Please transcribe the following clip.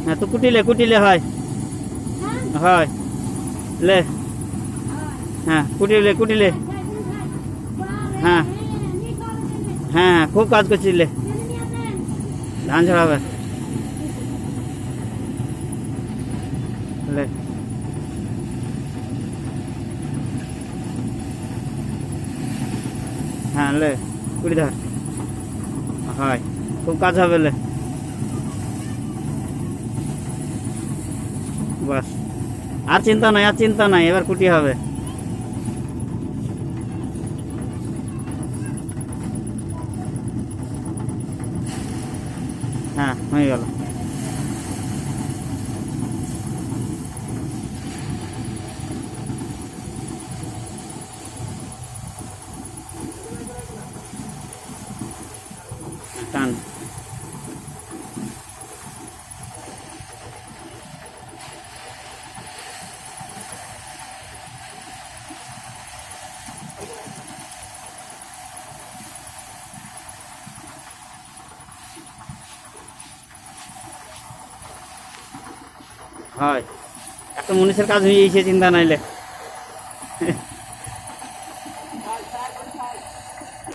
হ্যাঁ তো কুটিলে হয় হয় লে হ্যাঁ কুটিলে হ্যাঁ হ্যাঁ খুব কাজ করছিস লে ধান ছড়াবে লে হ্যাঁ লে কুড়ি ধর হয় খুব কাজ হবে লে বাস আর চিন্তা নাই এবার কুটি হবে হ্যাঁ হয়ে গেল টান হয় একটা মনীষের কাজ হয়ে গেছে চিন্তা নাইলে